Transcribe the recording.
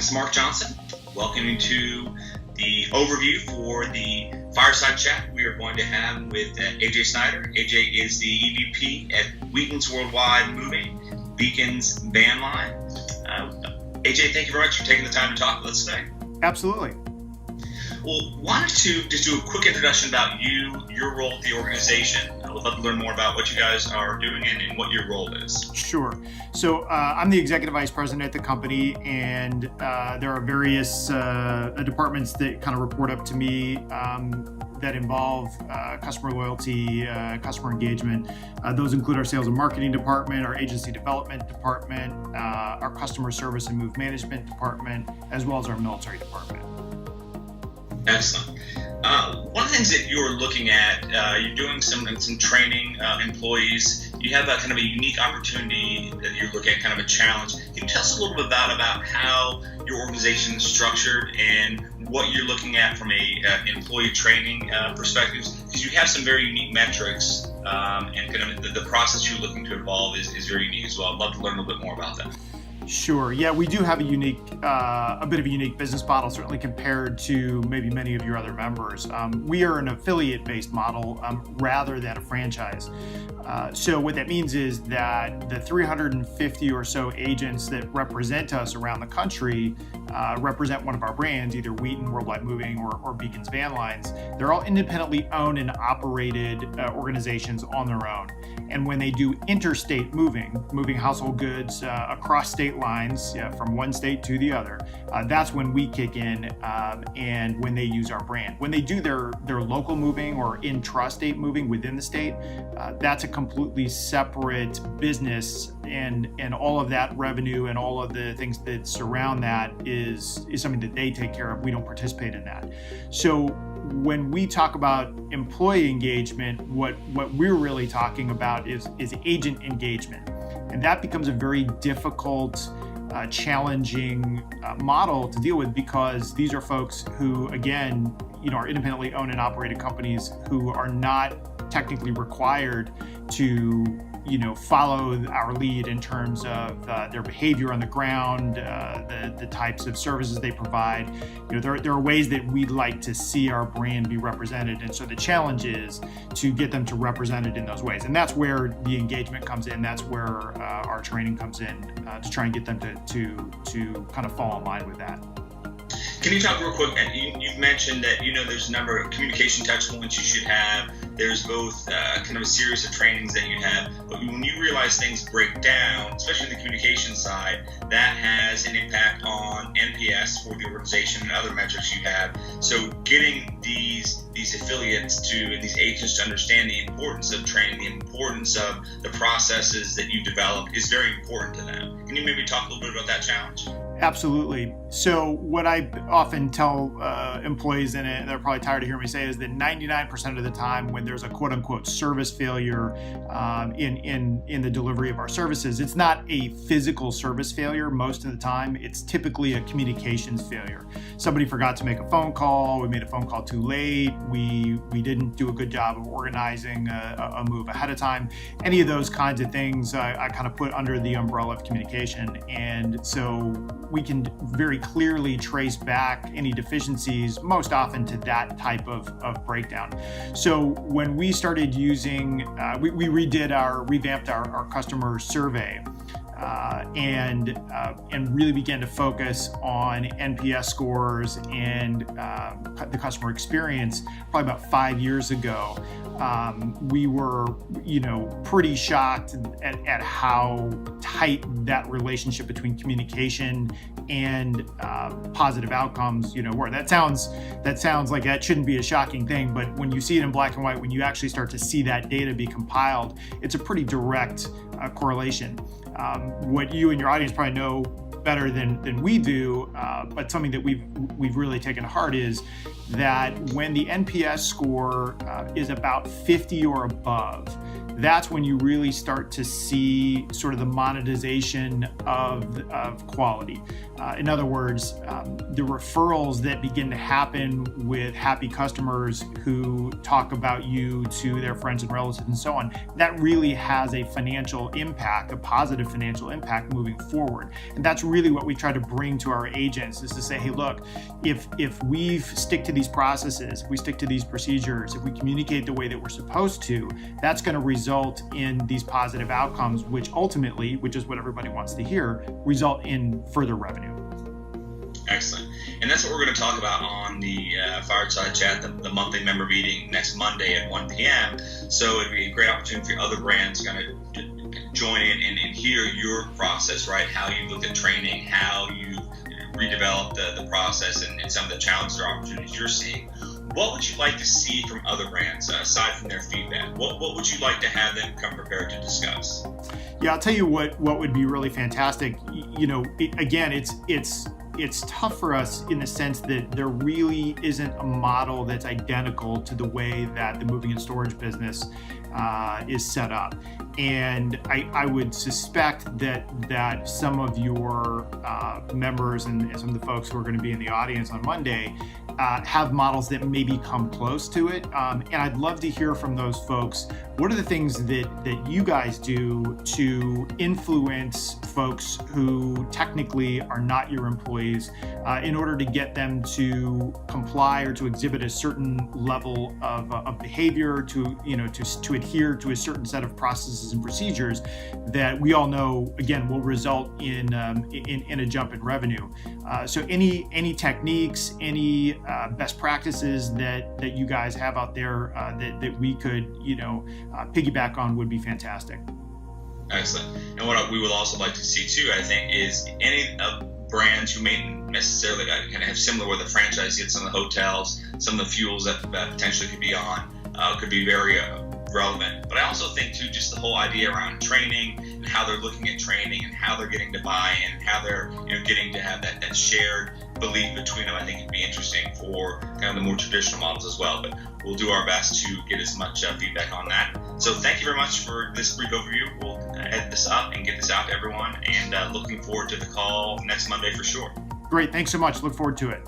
This is Mark Johnson. Welcome to the overview for the Fireside Chat we are going to have with AJ Schneider. AJ is the EVP at Wheaton World Wide moving Bekins van line. AJ, thank you very much for taking the time to talk with us today. Absolutely. Well, wanted to just do a quick introduction about you, your role at the organization. I would love to learn more about what you guys are doing and what your role is. Sure. So I'm the executive vice president at the company, and there are various departments that kind of report up to me that involve customer loyalty, customer engagement. Those include our sales and marketing department, our agency development department, our customer service and move management department, as well as our military department. Excellent. One of the things that you're looking at, you're doing some training employees. You have a kind of a unique opportunity that you're looking at, kind of a challenge. Can you tell us a little bit about how your organization is structured and what you're looking at from a employee training perspective? Because you have some very unique metrics, and kind of the process you're looking to evolve is very unique as well. I'd love to learn a little bit more about that. Sure. Yeah, we do have a bit of a unique business model, certainly compared to maybe many of your other members. We are an affiliate-based model rather than a franchise. So what that means is that the 350 or so agents that represent us around the country represent one of our brands, either Wheaton World Wide Moving or Bekins Van Lines. They're all independently owned and operated organizations on their own. And when they do interstate moving household goods across state lines from one state to the other, that's when we kick in and when they use our brand. When they do their local moving or intrastate moving within the state, that's a completely separate business, and all of that revenue and all of the things that surround that is something that they take care of. We don't participate in that. So when we talk about employee engagement, what we're really talking about is agent engagement. And that becomes a very difficult, challenging model to deal with, because these are folks who, again, are independently owned and operated companies who are not technically required to follow our lead in terms of their behavior on the ground, the types of services they provide. There are ways that we'd like to see our brand be represented, and so the challenge is to get them to represent it in those ways. And that's where the engagement comes in. That's where our training comes in to try and get them to kind of fall in line with that. Can you talk real quick? You've mentioned that there's a number of communication touch points you should have. There's both kind of a series of trainings that you have, but when you realize things break down, especially in the communication side, that has an impact on NPS for the organization and other metrics you have. So getting these affiliates and these agents to understand the importance of training, the importance of the processes that you develop is very important to them. Can you maybe talk a little bit about that challenge? Absolutely. So what I often tell employees, and they're probably tired of hearing me say, is that 99% of the time when there's a quote unquote service failure in the delivery of our services, it's not a physical service failure. Most of the time, it's typically a communications failure. Somebody forgot to make a phone call. We made a phone call too late. We didn't do a good job of organizing a move ahead of time. Any of those kinds of things I kind of put under the umbrella of communication. And so we can very clearly trace back any deficiencies most often to that type of breakdown. So when we started using, we revamped our customer survey and really began to focus on NPS scores and the customer experience probably about 5 years ago. We were, pretty shocked at how tight that relationship between communication and positive outcomes, were. That sounds like that shouldn't be a shocking thing, but when you see it in black and white, when you actually start to see that data be compiled, it's a pretty direct correlation. What you and your audience probably know better than we do, but something that we've really taken to heart is that when the NPS score is about 50 or above, that's when you really start to see sort of the monetization of quality. In other words, the referrals that begin to happen with happy customers who talk about you to their friends and relatives and so on, that really has a financial impact, a positive financial impact moving forward. And that's really what we try to bring to our agents, is to say, hey, look, if we stick to these processes, if we stick to these procedures, if we communicate the way that we're supposed to, that's going to result in these positive outcomes, which ultimately, which is what everybody wants to hear, result in further revenue. Excellent. And that's what we're going to talk about on the Fireside Chat, the monthly member meeting next Monday at 1 p.m. So it'd be a great opportunity for other brands to kind of join in and hear your process, right? How you look at training, how you redevelop the process, and some of the challenges or opportunities you're seeing. What would you like to see from other brands, aside from their feedback? What would you like to have them come prepared to discuss? Yeah, I'll tell you what would be really fantastic. Again, it's tough for us in the sense that there really isn't a model that's identical to the way that the moving and storage business is set up. And I would suspect that some of your members and some of the folks who are going to be in the audience on Monday have models that maybe come close to it. And I'd love to hear from those folks. What are the things that you guys do to influence folks who technically are not your employees in order to get them to comply or to exhibit a certain level of behavior, to adhere to a certain set of processes and procedures that we all know, again, will result in a jump in revenue. So any techniques, any best practices that you guys have out there that we could piggyback on would be fantastic. Excellent. And what we would also like to see too, I think, is any brands who may necessarily kind of have similar with the franchise, get some of the hotels, some of the fuels that potentially could be on, could be very relevant. But I also think too, just the whole idea around training and how they're looking at training and how they're getting to buy-in, how they're getting to have that shared belief between them. I think it'd be interesting for kind of the more traditional models as well. But we'll do our best to get as much feedback on that. So thank you very much for this brief overview. We'll edit this up and get this out to everyone, and looking forward to the call next Monday for sure. Great. Thanks so much. Look forward to it.